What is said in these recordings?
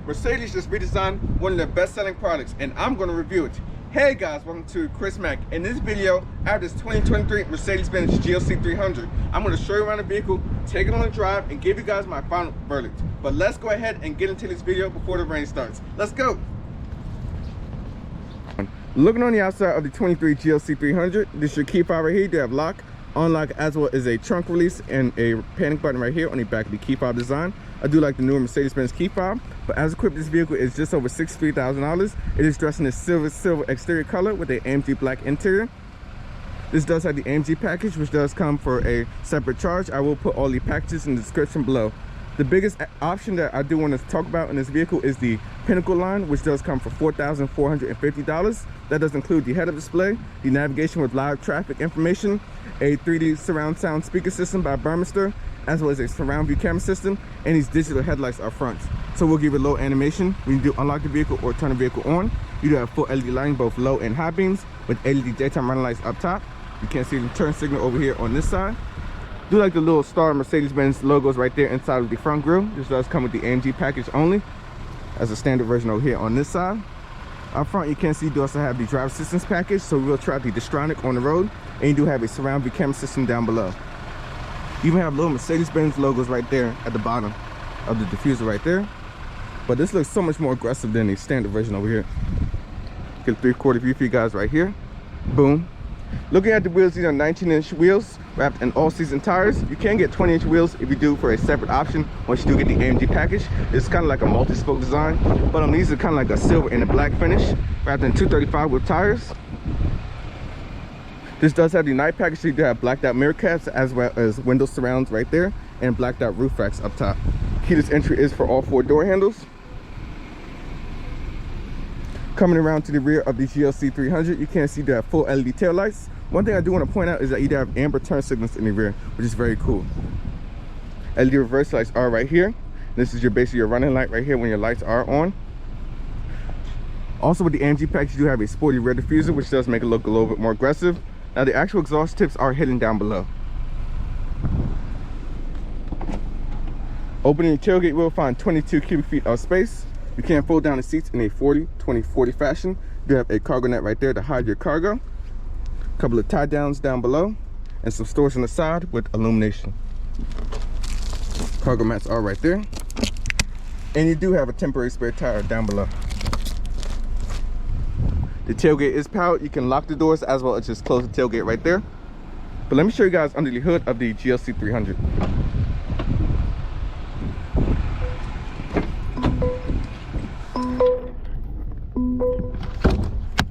Mercedes just redesigned one of their best-selling products, and I'm going to review it. Hey guys, welcome to Chris Mack. In this video, I have this 2023 Mercedes-Benz GLC300. I'm going to show you around the vehicle, take it on a drive, and give you guys my final verdict. But let's go ahead and get into this video before the rain starts. Let's go! Looking on the outside of the 23 GLC300, this is your key fob right here. You do have lock, unlock, as well as a trunk release and a panic button right here on the back of the key fob design. I do like the newer Mercedes-Benz key fob, but as equipped, this vehicle is just over $63,000. It is dressed in a silver exterior color with a AMG black interior. This does have the AMG package, which does come for a separate charge. I will put all the packages in the description below. The biggest option that I do want to talk about in this vehicle is the Pinnacle line, which does come for $4,450. That does include the head-up display, the navigation with live traffic information, a 3D surround sound speaker system by Burmester, as well as a surround view camera system, and these digital headlights up front. So we'll give it low animation when you do unlock the vehicle or turn the vehicle on. You do have full LED lighting, both low and high beams, with LED daytime running lights up top. You can see the turn signal over here on this side. Do like the little star Mercedes-Benz logos right there inside of the front grille. This does come with the AMG package only, as a standard version over here on this side. Up front, you can see you do also have the Driver Assistance package, so we will try the Distronic on the road, and you do have a surround view camera system down below. You even have little Mercedes-Benz logos right there at the bottom of the diffuser right there. But this looks so much more aggressive than the standard version over here. Get a 3/4 view for you guys right here. Boom. Looking at the wheels, these are 19-inch wheels wrapped in all-season tires. You can get 20-inch wheels if you do for a separate option once you do get the AMG package. It's kind of like a multi-spoke design, but these are kind of like a silver and a black finish wrapped in 235 with tires. This does have the night package, so you do have blacked out mirror caps as well as window surrounds right there and blacked out roof racks up top. Keyless entry is for all 4 door handles. Coming around to the rear of the GLC300, you can see that full LED tail lights. One thing I do want to point out is that you do have amber turn signals in the rear, which is very cool. LED reverse lights are right here. This is basically your running light right here when your lights are on. Also with the AMG package, you do have a sporty rear diffuser, which does make it look a little bit more aggressive. Now the actual exhaust tips are hidden down below. Opening the tailgate, you will find 22 cubic feet of space. You can fold down the seats in a 40-20-40 fashion. You have a cargo net right there to hide your cargo. A couple of tie downs down below, and some storage on the side with illumination. Cargo mats are right there. And you do have a temporary spare tire down below. The tailgate is powered. You can lock the doors as well as just close the tailgate right there. But let me show you guys under the hood of the GLC300.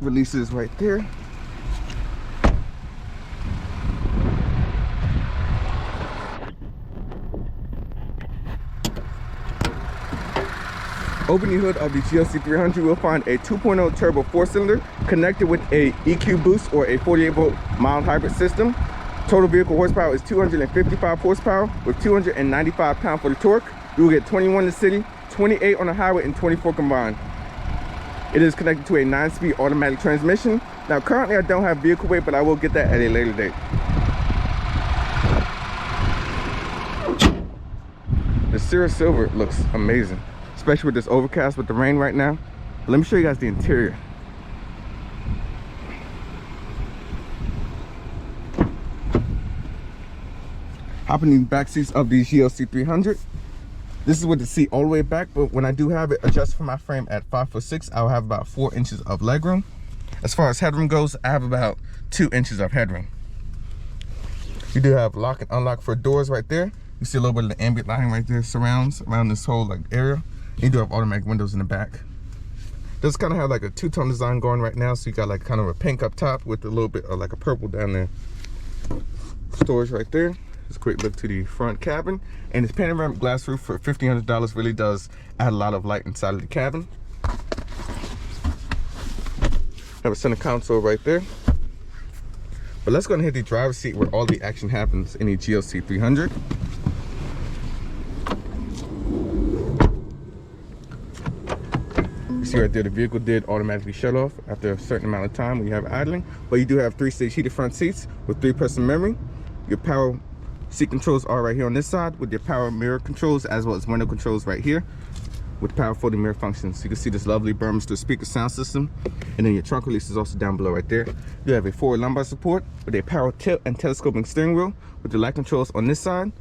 Releases right there. Open the hood of the GLC300, you will find a 2.0 turbo 4-cylinder connected with a EQ boost or a 48-volt mild hybrid system. Total vehicle horsepower is 255 horsepower with 295 pound-foot of torque. You will get 21 in the city, 28 on the highway, and 24 combined. It is connected to a 9-speed automatic transmission. Now currently I don't have vehicle weight, but I will get that at a later date. The Cirrus silver looks amazing, especially with this overcast with the rain right now. But let me show you guys the interior. Hop in the back seats of the GLC300. This is with the seat all the way back, but when I do have it adjusted for my frame at 5'6", I'll have about 4 inches of legroom. As far as headroom goes, I have about 2 inches of headroom. You do have lock and unlock for doors right there. You see a little bit of the ambient lighting right there, surrounds around this whole area. And you do have automatic windows in the back. Does kind of have like a two-tone design going right now, so you got like kind of a pink up top with a little bit of like a purple down there. Storage right there. Just a quick look to the front cabin, and this panoramic glass roof for $1,500 really does add a lot of light inside of the cabin. Have a center console right there. But let's go ahead and hit the driver's seat where all the action happens in the GLC300. You see right there, the vehicle did automatically shut off after a certain amount of time when you have idling, but you do have 3-stage heated front seats with 3-person memory. Your power seat controls are right here on this side with your power mirror controls as well as window controls right here. with power folding mirror functions. You can see this lovely Burmester speaker sound system, and then your trunk release is also down below right there. You have a forward lumbar support with a power tilt and telescoping steering wheel with the light controls on this side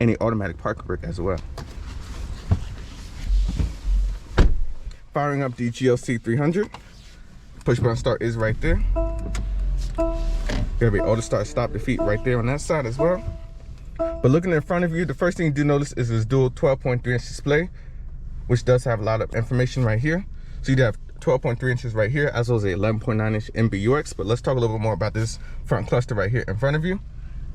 and an automatic parking brake as well. Firing up the GLC300, push button start is right there. You have a auto start stop defeat right there on that side as well. But looking in front of you, the first thing you do notice is this dual 12.3-inch display, which does have a lot of information right here. So you have 12.3 inches right here, as well as a 11.9-inch MBUX. But let's talk a little bit more about this front cluster right here in front of you.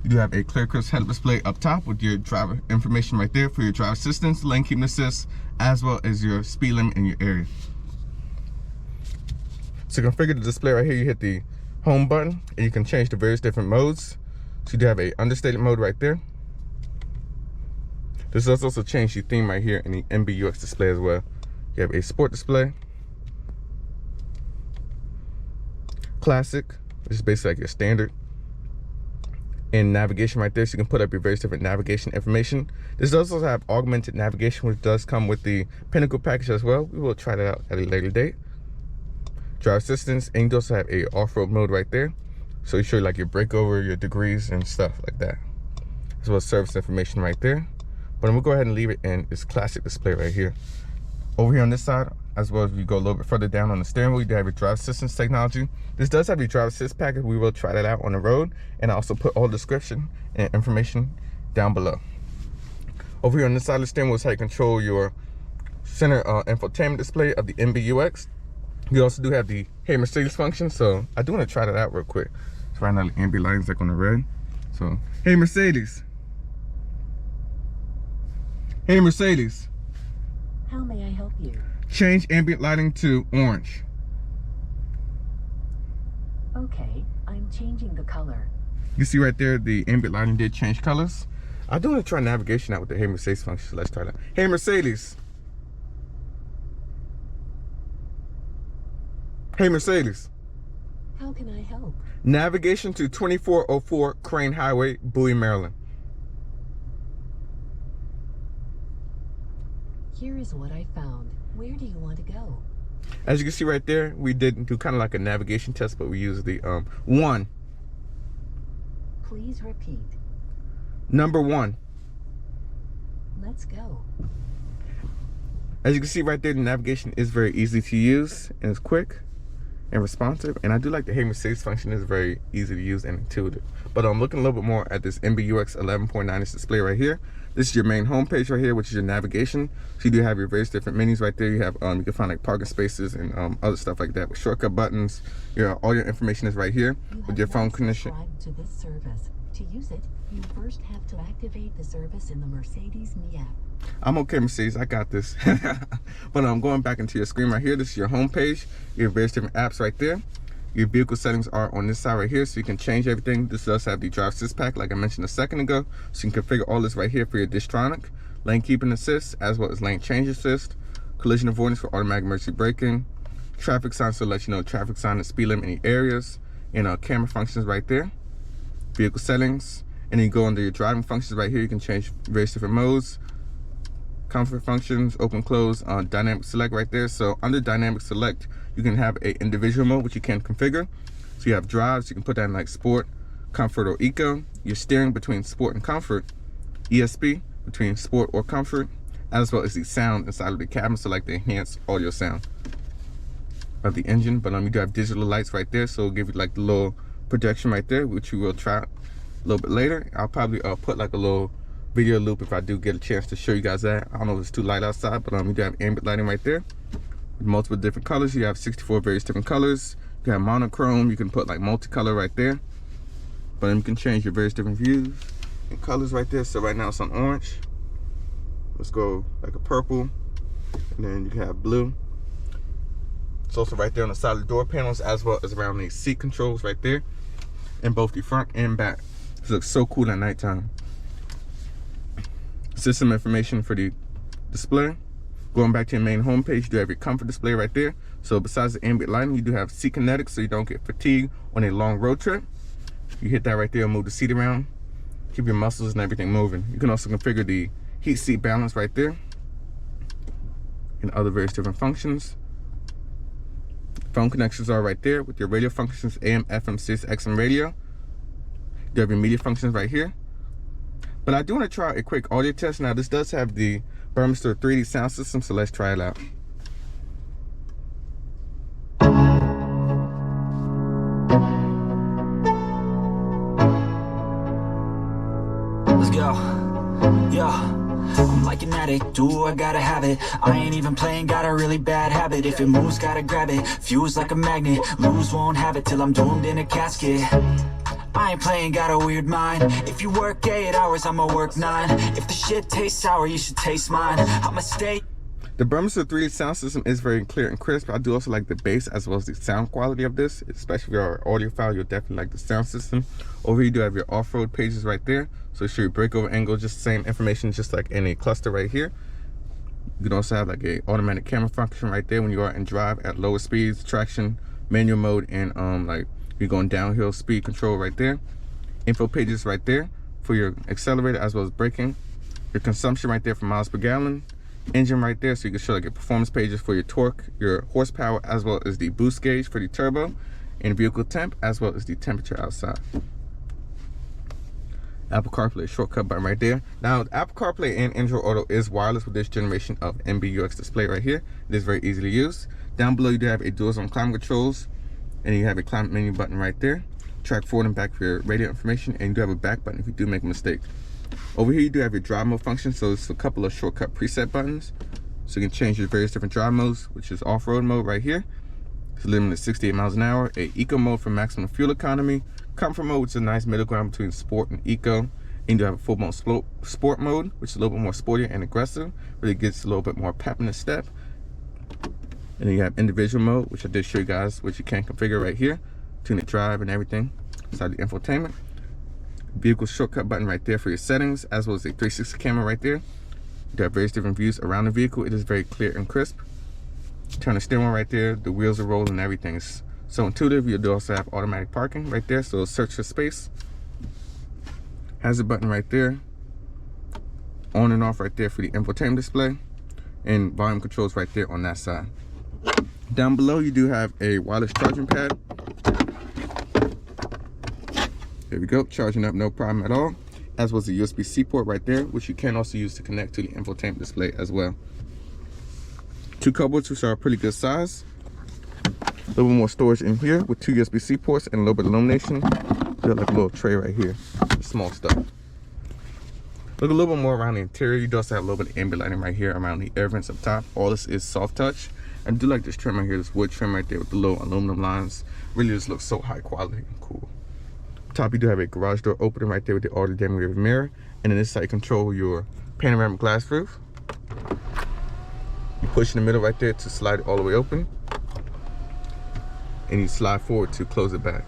You do have a clear crisp head-up display up top with your driver information right there for your driver assistance, lane keeping assist, as well as your speed limit in your area. To configure the display right here, you hit the home button and you can change the various different modes. So you do have a understated mode right there. This does also change the theme right here in the MBUX display as well. You have a sport display, classic, which is basically like your standard, and navigation right there, so you can put up your various different navigation information. This does also have augmented navigation, which does come with the Pinnacle package as well. We will try that out at a later date. Driver assistance, and you also have a off-road mode right there, so you show like your breakover, your degrees, and stuff like that, as well as service information right there. But I'm gonna go ahead and leave it in this classic display right here. Over here on this side, as well as you go a little bit further down on the steering wheel, you do have your driver assistance technology. This does have your driver assist package. We will try that out on the road, and I also put all the description and information down below. Over here on this side of the steering wheel is how you control your center infotainment display of the MBUX. You also do have the Hey Mercedes function, so I do want to try that out real quick. So right now the AMG Line is like on the red. So, hey Mercedes. Hey Mercedes. How may I help you? Change ambient lighting to orange. Okay, I'm changing the color. You see right there, the ambient lighting did change colors. I do want to try navigation out with the Hey Mercedes function, so let's try that. Hey Mercedes. Hey Mercedes. How can I help? Navigation to 2404 Crane Highway, Bowie, Maryland. Here is what I found. Where do you want to go? As you can see right there, we did do kind of like a navigation test, but we used the 1. Please repeat. Number 1. Let's go. As you can see right there, the navigation is very easy to use and it's quick and responsive, and I do like the Hey Mercedes function. Is very easy to use and intuitive. But I'm looking a little bit more at this MBUX 11.9-inch display right here. This is your main home page right here, which is your navigation. So you do have your various different menus right there. You have you can find like parking spaces and other stuff like that with shortcut buttons. All your information is right here with your phone connection. To this service. To use it, you first have to activate the service in the Mercedes Me app. I'm okay, Mercedes, I got this. But I'm going back into your screen right here. This is your home page. You have various different apps right there. Your vehicle settings are on this side right here, so you can change everything. This does have the driver assist pack, like I mentioned a second ago. So you can configure all this right here for your Distronic, lane keeping assist, as well as lane change assist, collision avoidance for automatic emergency braking, traffic signs to let you know traffic sign and speed limit in any areas, and camera functions right there, vehicle settings, and then you go under your driving functions right here. You can change various different modes, comfort functions, open, close, dynamic select right there. So under dynamic select, you can have a individual mode, which you can configure. So you have drives, you can put that in like sport, comfort, or eco. Your steering between sport and comfort, ESP between sport or comfort, as well as the sound inside of the cabin, so like the enhanced audio sound of the engine. But you do have digital lights right there, so it'll give you like the little projection right there, which we will try a little bit later. I'll probably put like a little video loop if I do get a chance to show you guys that. I don't know if it's too light outside, but you do have ambient lighting right there with multiple different colors. You have 64 various different colors. You have monochrome. You can put like multicolor right there, but you can change your various different views and colors right there. So right now it's on orange. Let's go like a purple, and then you can have blue. It's also right there on the side of the door panels, as well as around the seat controls right there, in both the front and back. This looks so cool at nighttime. System information for the display. Going back to your main home page, you do have your comfort display right there. So besides the ambient lighting, you do have seat kinetics, so you don't get fatigued on a long road trip. You hit that right there and move the seat around, keep your muscles and everything moving. You can also configure the heat seat balance right there. and other various different functions. Phone connections are right there with your radio functions, AM, FM, Sirius, XM radio. You have your media functions right here. But I do want to try a quick audio test. Now this does have the Burmester 3D sound system, so let's try it out. Let's go. Yeah. I'm like an addict, do I gotta have it. I ain't even playing, got a really bad habit. If it moves, gotta grab it, fuse like a magnet. Lose, won't have it till I'm doomed in a casket. I ain't playing, got a weird mind. If you work 8 hours, I'ma work 9. If the shit tastes sour, you should taste mine. I'ma stay. The Burmester 3D sound system is very clear and crisp. I do also like the bass as well as the sound quality of this, especially if you're an audiophile. You'll definitely like the sound system. Over here you do have your off-road pages right there, so show your breakover angle, just the same information just like in a cluster right here. You can also have like a automatic camera function right there when you are in drive at lower speeds, traction, manual mode, and like you're going downhill, speed control right there. Info pages right there for your accelerator as well as braking. Your consumption right there for miles per gallon. Engine right there, so you can show like your performance pages for your torque, your horsepower, as well as the boost gauge for the turbo, and vehicle temp, as well as the temperature outside. Apple CarPlay shortcut button right there. Now Apple CarPlay and Android Auto is wireless with this generation of MBUX display right here. It is very easy to use. Down below you do have a dual zone climate controls, and you have a climate menu button right there. Track forward and back for your radio information, and you do have a back button if you do make a mistake. Over here you do have your drive mode function, so it's a couple of shortcut preset buttons. So you can change your various different drive modes, which is off-road mode right here. It's limited to 68 miles an hour. A eco mode for maximum fuel economy. Comfort mode, which is a nice middle ground between sport and eco. And you do have a full-blown sport mode, which is a little bit more sporty and aggressive. Really gets a little bit more pep in the step. And then you have individual mode, which I did show you guys, which you can configure right here. Tune it, drive, and everything inside the infotainment. Vehicle shortcut button right there for your settings, as well as a 360 camera right there. You have various different views around the vehicle. It is very clear and crisp. Turn the steering wheel right there. The wheels are rolling and everything is so intuitive. You do also have automatic parking right there, so search for space. Hazard button right there. On and off right there for the infotainment display. And volume controls right there on that side. Down below you do have a wireless charging pad. There we go, charging up no problem at all. As well as the USB-C port right there, which you can also use to connect to the infotainment display as well. 2 cupboards, which are a pretty good size. A little bit more storage in here with 2 USB-C ports and a little bit of illumination. Got like a little tray right here, small stuff. Look a little bit more around the interior. You do also have a little bit of ambient lighting right here around the air vents up top. All this is soft touch. I do like this trim right here, this wood trim right there with the little aluminum lines. Really just looks so high quality and cool. Top you do have a garage door opener right there with the auto dimming rear mirror, and then this side you control your panoramic glass roof. You push in the middle right there to slide it all the way open, and you slide forward to close it back.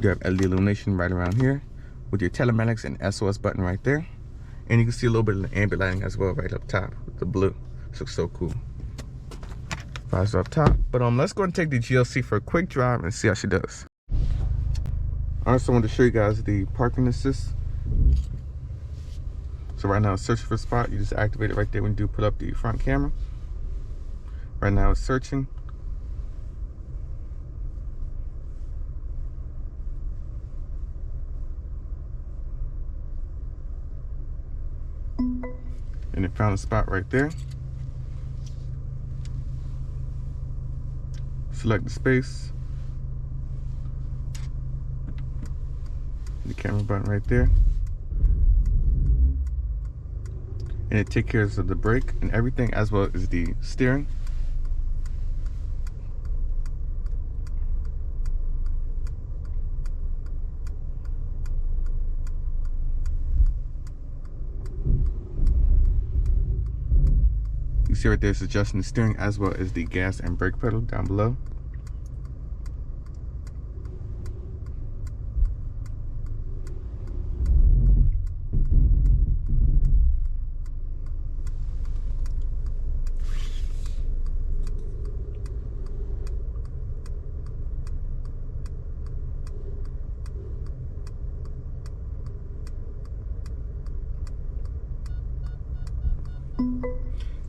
You have LED illumination right around here with your telematics and SOS button right there, and you can see a little bit of the ambient lighting as well right up top with the blue. This looks so cool. Visor up top, but let's go and take the GLC for a quick drive and see how she does. I also wanted to show you guys the parking assist. So right now it's searching for a spot. You just activate it right there when you do put up the front camera. Right now it's searching. And it found a spot right there. Select the space. The camera button right there, and it takes care of the brake and everything, as well as the steering. You see right there, it's adjusting the steering as well as the gas and brake pedal down below.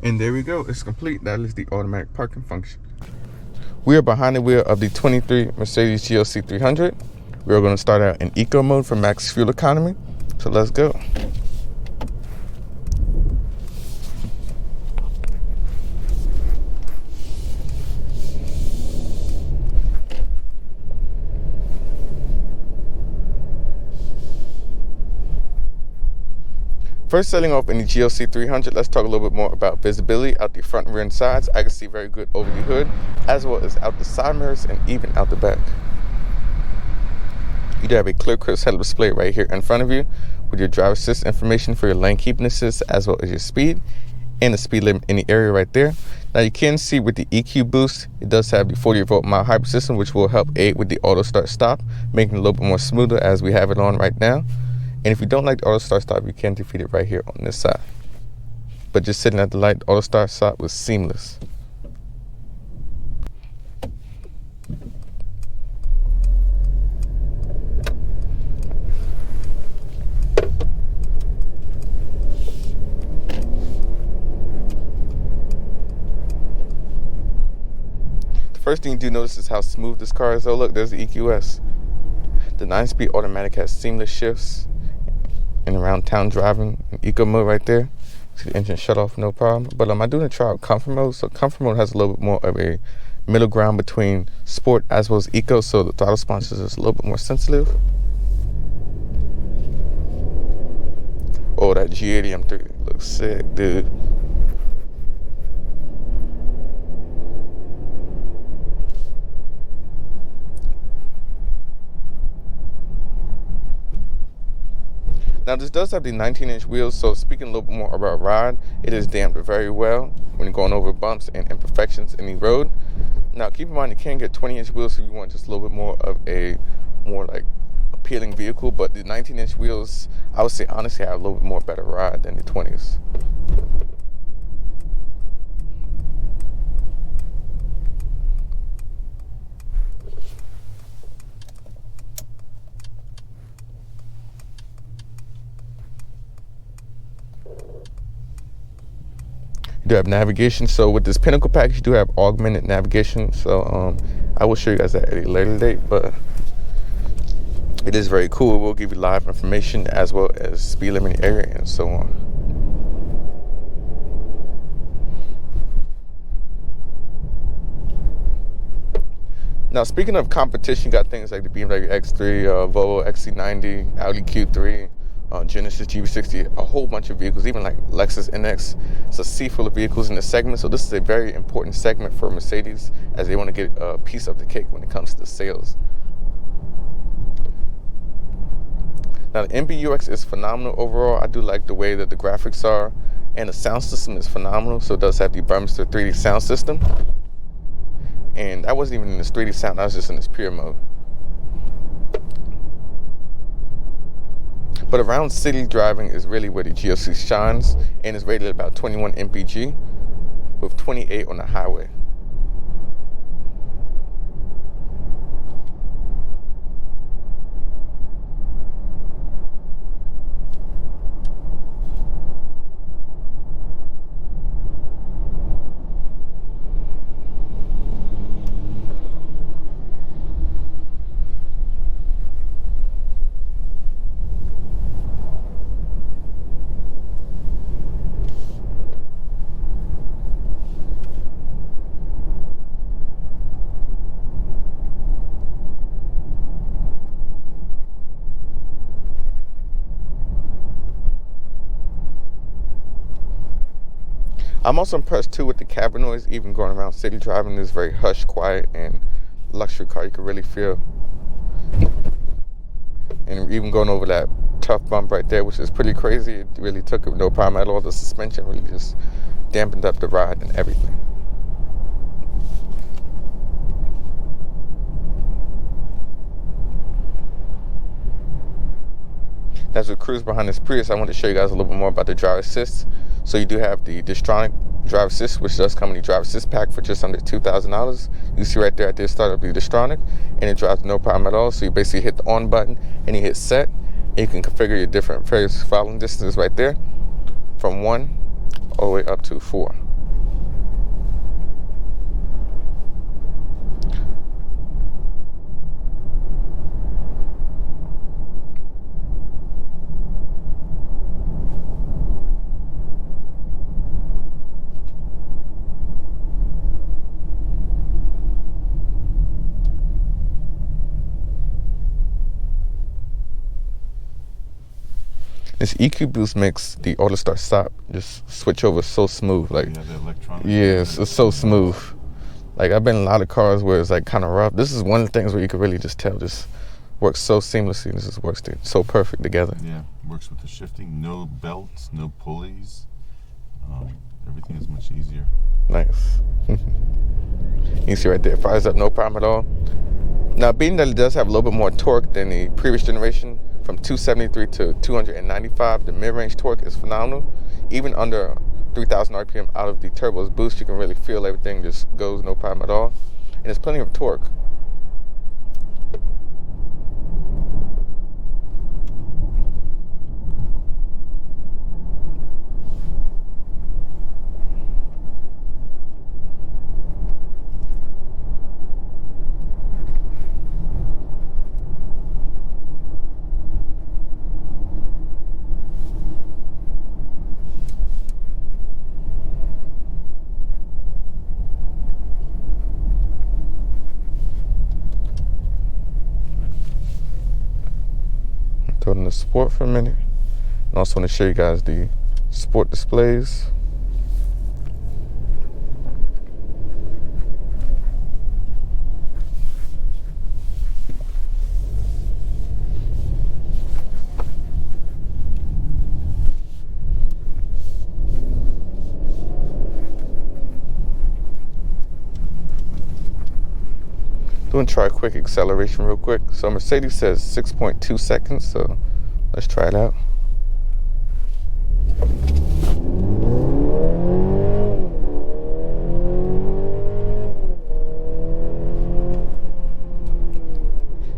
And there we go, it's complete. That is the automatic parking function. We are behind the wheel of the 23 Mercedes GLC300. We're going to start out in eco mode for max fuel economy. So let's go. First, setting off in the GLC300, let's talk a little bit more about visibility out the front, rear, and sides. I can see very good over the hood, as well as out the side mirrors and even out the back. You do have a clear, crisp head-up display right here in front of you with your driver assist information for your lane keeping assist, as well as your speed and the speed limit in the area right there. Now you can see with the EQ boost, it does have the 40-volt mild hybrid system, which will help aid with the auto start stop, making it a little bit more smoother as we have it on right now. And if you don't like the auto start stop, you can defeat it right here on this side. But just sitting at the light, the auto start stop was seamless. The first thing you do notice is how smooth this car is. Oh look, there's the EQS. The 9-speed automatic has seamless shifts and around town driving in eco mode right there. See the engine shut off, no problem. But I do want to try out comfort mode. So comfort mode has a little bit more of a middle ground between sport as well as eco. So the throttle response is just a little bit more sensitive. Oh, that G80 M3 looks sick, dude. Now this does have the 19-inch wheels, so speaking a little bit more about ride, it is damped very well when you're going over bumps and imperfections in the road. Now keep in mind you can get 20-inch wheels if you want just a little bit more of a like appealing vehicle, but the 19-inch wheels, I would say honestly, have a little bit more better ride than the 20s. You do have navigation. So with this Pinnacle package, you do have augmented navigation. So I will show you guys that at a later date, but it is very cool. It will give you live information as well as speed limit area and so on. Now speaking of competition, you got things like the BMW X3, Volvo XC90, Audi Q5, Genesis GV60, a whole bunch of vehicles, even like Lexus NX. It's a sea full of vehicles in the segment, so this is a very important segment for Mercedes as they want to get a piece of the cake when it comes to sales. Now the MBUX is phenomenal overall. I do like the way that the graphics are, and the sound system is phenomenal. So it does have the Burmester 3D sound system, and that wasn't even in this 3D sound, that was just in this pure mode. But around city driving is really where the GLC shines, and it's rated at about 21 mpg with 28 on the highway. I'm also impressed too with the cabin noise. Even going around city driving, is very hush, quiet, and luxury car. You can really feel. And even going over that tough bump right there, which is pretty crazy, it really took it no problem at all. The suspension really just dampened up the ride and everything. As we cruise behind this Prius, I want to show you guys a little bit more about the driver assist. So you do have the Distronic driver assist, which does come in the driver assist pack for just under $2,000. You see right there, I did start up the Distronic, and it drives no problem at all. So you basically hit the on button and you hit set, and you can configure your different various following distances right there, from 1 all the way up to 4. This EQ boost makes the auto start stop just switch over so smooth. Like, yeah, the electronic. Yeah, it's so smooth. Like, I've been in a lot of cars where it's like kind of rough. This is one of the things where you can really just tell just works so seamlessly. This just works so perfect together. Yeah, works with the shifting. No belts, no pulleys. Everything is much easier. Nice. You see right there, fires up no problem at all. Now, being that it does have a little bit more torque than the previous generation, from 273 to 295, the mid-range torque is phenomenal. Even under 3,000 RPM out of the turbo's boost, you can really feel everything just goes no problem at all. And there's plenty of torque. Go into sport for a minute. And also want to show you guys the sport displays. Doing try a quick acceleration real quick. So Mercedes says 6.2 seconds, so let's try it out.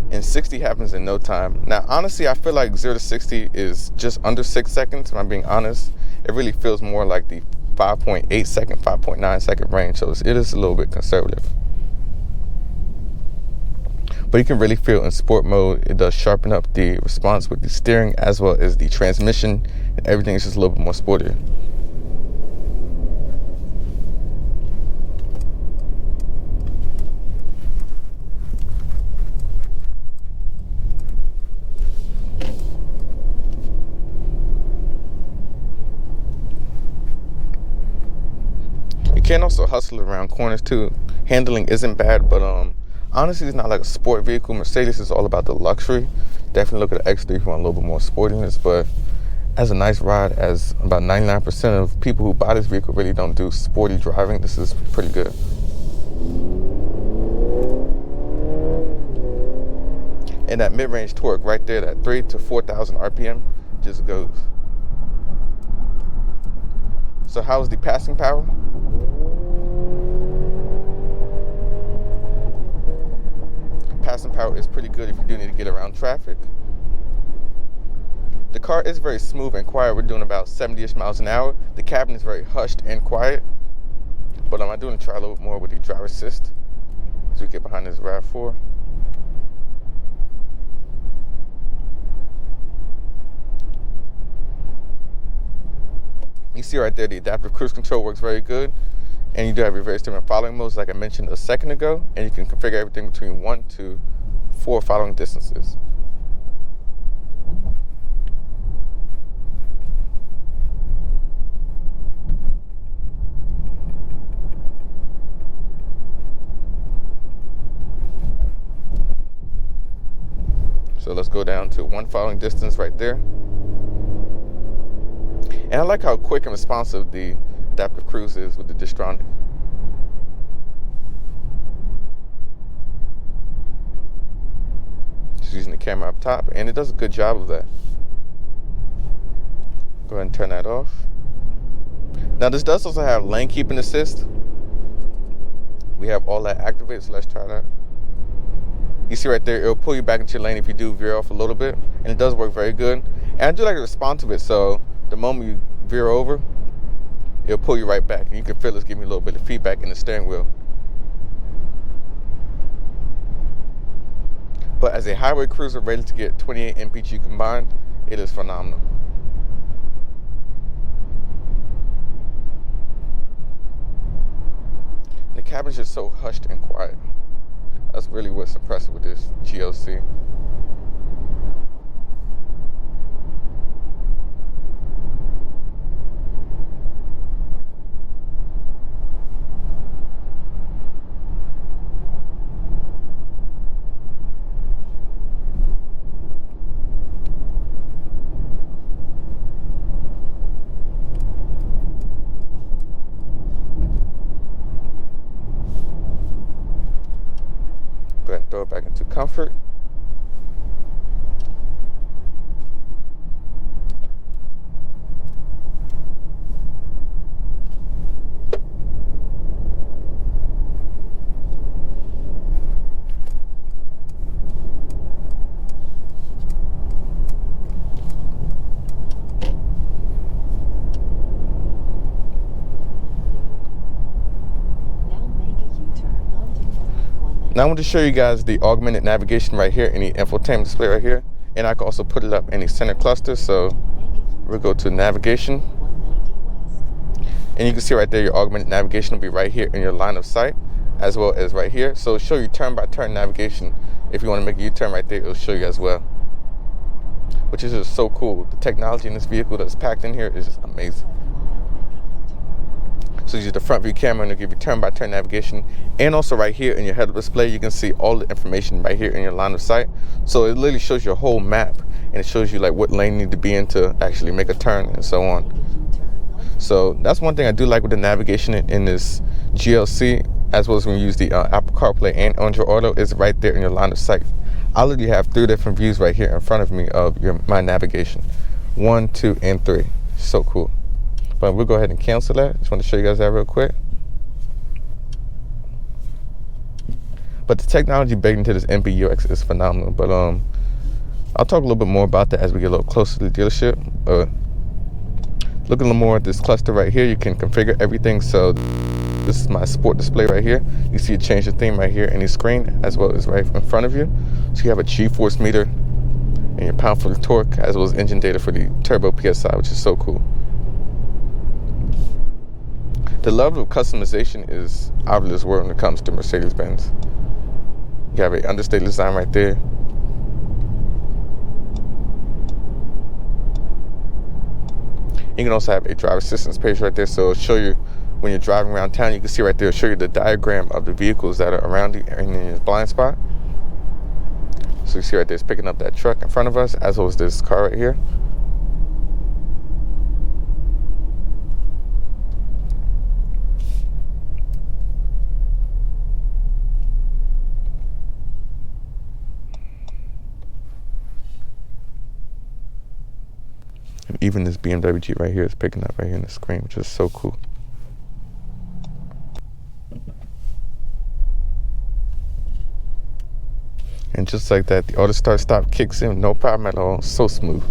And 60 happens in no time. Now, honestly, I feel like 0 to 60 is just under 6 seconds, if I'm being honest. It really feels more like the 5.8 second, 5.9 second range, so it is a little bit conservative. But you can really feel in sport mode, it does sharpen up the response with the steering as well as the transmission, and everything is just a little bit more sportier. You can also hustle around corners too. Handling isn't bad, but honestly, it's not like a sport vehicle. Mercedes is all about the luxury. Definitely look at the X3 for a little bit more sportiness, but as a nice ride, as about 99% of people who buy this vehicle really don't do sporty driving, this is pretty good. And that mid-range torque right there, that 3,000 to 4,000 RPM, just goes. So how's the passing power? Passing power is pretty good if you do need to get around traffic. The car is very smooth and quiet. We're doing about 70-ish miles an hour. The cabin is very hushed and quiet. But I do want to try a little bit more with the driver assist as we get behind this RAV4. You see right there, the adaptive cruise control works very good. And you do have your various different following modes, like I mentioned a second ago, and you can configure everything between 1 to 4 following distances. So let's go down to 1 following distance right there. And I like how quick and responsive the adaptive cruise is with the Distronic. Just using the camera up top, and it does a good job of that. Go ahead and turn that off. Now this does also have lane keeping assist. We have all that activated, so let's try that. You see right there, it'll pull you back into your lane if you do veer off a little bit, and it does work very good. And I do like the response of it, so the moment you veer over, it'll pull you right back, and you can feel it's giving you a little bit of feedback in the steering wheel. But as a highway cruiser ready to get 28 mpg combined, it is phenomenal. The cabin's just so hushed and quiet. That's really what's impressive with this GLC. comfort. Now I want to show you guys the augmented navigation right here in the infotainment display right here. And I can also put it up in the center cluster. So we'll go to navigation. And you can see right there your augmented navigation will be right here in your line of sight, as well as right here. So it'll show you turn-by-turn navigation. If you want to make a U-turn right there, it'll show you as well. Which is just so cool. The technology in this vehicle that's packed in here is just amazing. So use the front view camera and it'll give you turn-by-turn navigation. And also right here in your head-up display, you can see all the information right here in your line of sight. So it literally shows your whole map, and it shows you like what lane you need to be in to actually make a turn and so on. So that's one thing I do like with the navigation in this GLC, as well as when you use the Apple CarPlay and Android Auto, is right there in your line of sight. I literally have 3 different views right here in front of me of my navigation. 1, 2, and 3. So cool. But we'll go ahead and cancel that. Just want to show you guys that real quick. But the technology baked into this MB-UX is phenomenal. But I'll talk a little bit more about that as we get a little closer to the dealership. Look a little more at this cluster right here. You can configure everything. So this is my sport display right here. You see it change the theme right here in the screen, as well as right in front of you. So you have a G-force meter and your pound-foot of torque, as well as engine data for the turbo PSI, which is so cool. The level of customization is out of this world when it comes to Mercedes-Benz. You have a understated design right there. You can also have a driver assistance page right there, so it'll show you when you're driving around town. You can see right there, it'll show you the diagram of the vehicles that are around you in your blind spot. So you see right there, it's picking up that truck in front of us, as well as this car right here. And even this BMW Jeep right here is picking up right here in the screen, which is so cool. And just like that, the auto start stop kicks in, no problem at all. So smooth.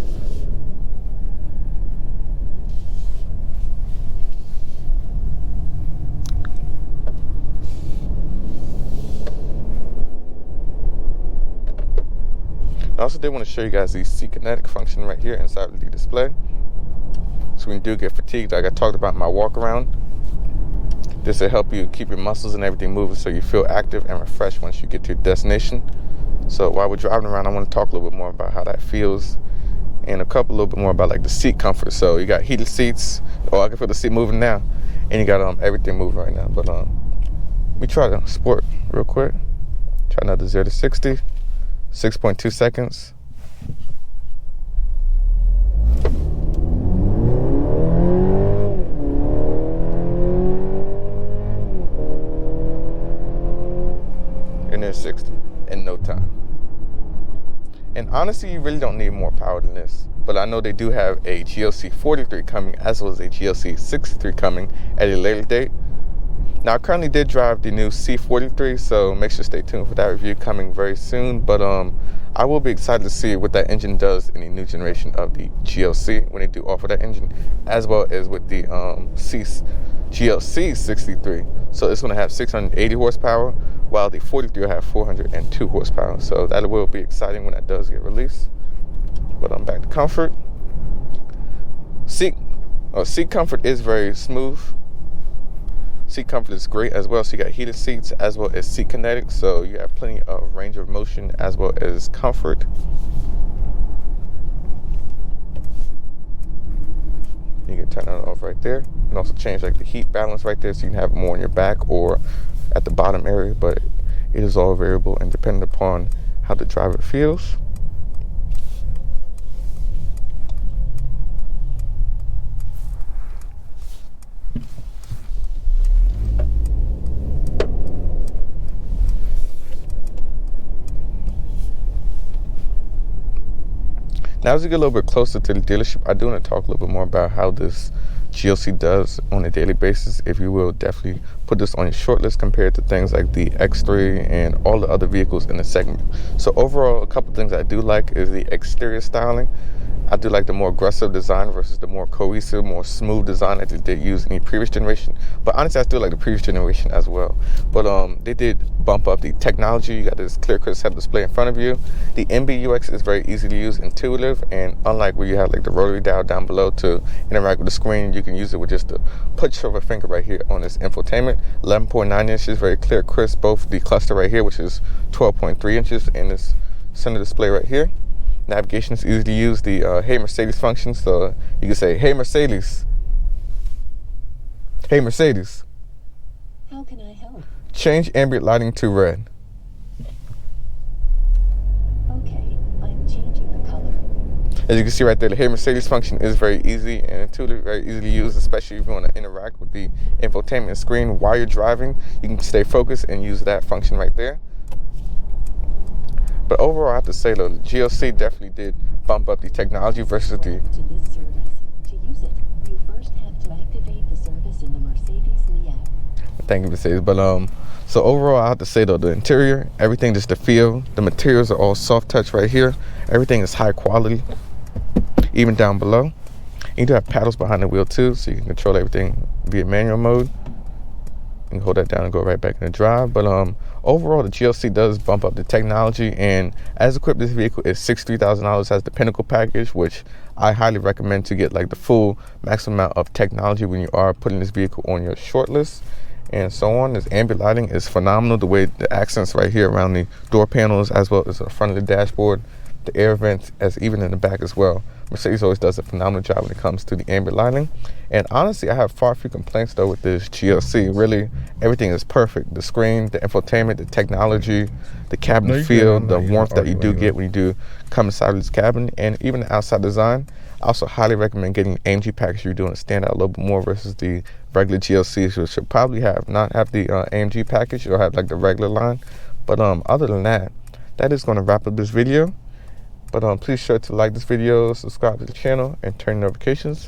I also did want to show you guys the seat kinetic function right here inside of the display. So when you do get fatigued, like I talked about in my walk around, this will help you keep your muscles and everything moving so you feel active and refreshed once you get to your destination. So while we're driving around, I want to talk a little bit more about how that feels, and a little bit more about like the seat comfort. So you got heated seats. Oh, I can feel the seat moving now, and you got everything moving right now. But let me try the sport real quick. Try another 0 to 60. 6.2 seconds. And there's 60 in no time. And honestly, you really don't need more power than this. But I know they do have a GLC43 coming, as well as a GLC63 coming at a later date. Now, I currently did drive the new C43, so make sure to stay tuned for that review coming very soon. But I will be excited to see what that engine does in the new generation of the GLC when they do offer that engine, as well as with the GLC63. So it's going to have 680 horsepower, while the 43 will have 402 horsepower. So that will be exciting when that does get released. But I'm back to comfort. Seat comfort is very smooth. Seat comfort is great as well. So you got heated seats as well as seat kinetic. So you have plenty of range of motion as well as comfort. You can turn that off right there. You can also change like the heat balance right there, so you can have more on your back or at the bottom area. But it is all variable and dependent upon how the driver feels. Now, as we get a little bit closer to the dealership, I do want to talk a little bit more about how this GLC does on a daily basis. If you will, definitely put this on your short list compared to things like the X3 and all the other vehicles in the segment. So overall, a couple things I do like is the exterior styling. I do like the more aggressive design versus the more cohesive, more smooth design that they did use in the previous generation. But honestly, I still like the previous generation as well. But they did bump up the technology. You got this clear head display in front of you. The MBUX is very easy to use, intuitive, and unlike where you have like the rotary dial down below to interact with the screen, you can use it with just the push of a finger right here on this infotainment. 11.9 inches, very clear, crisp. Both the cluster right here, which is 12.3 inches, and this center display right here. Navigation is easy to use. The Hey Mercedes function, so you can say, Hey Mercedes. Hey Mercedes. How can I help? Change ambient lighting to red. Okay, I'm changing the color. As you can see right there, the Hey Mercedes function is very easy and intuitive, very easy to use, especially if you want to interact with the infotainment screen while you're driving. You can stay focused and use that function right there. But overall, I have to say, though, the GLC definitely did bump up the technology versus the... To this service. To use it, you first have to activate the service in the Mercedes Me app. Thank you, Mercedes. But so overall, I have to say, though, the interior, everything, just the feel, the materials are all soft touch right here. Everything is high quality, even down below. You do have paddles behind the wheel too, so you can control everything via manual mode. You can hold that down and go right back in the drive. But overall, the GLC does bump up the technology, and as equipped, this vehicle is $63,000. Has the Pinnacle package, which I highly recommend to get like the full maximum amount of technology when you are putting this vehicle on your short list and so on. This ambient lighting is phenomenal. The way the accents right here around the door panels, as well as the front of the dashboard, the air vents, as even in the back as well. Mercedes always does a phenomenal job when it comes to the ambient lighting. And honestly, I have far few complaints though with this GLC. Really, everything is perfect. The screen, the infotainment, the technology, the cabin feel, the warmth that you do get when you do come inside of this cabin, and even the outside design. I also highly recommend getting the AMG package. You're doing to stand out a little bit more versus the regular GLCs, which should probably not have the AMG package. You'll have like the regular line. But other than that, that is going to wrap up this video. But please sure to like this video, subscribe to the channel, and turn notifications.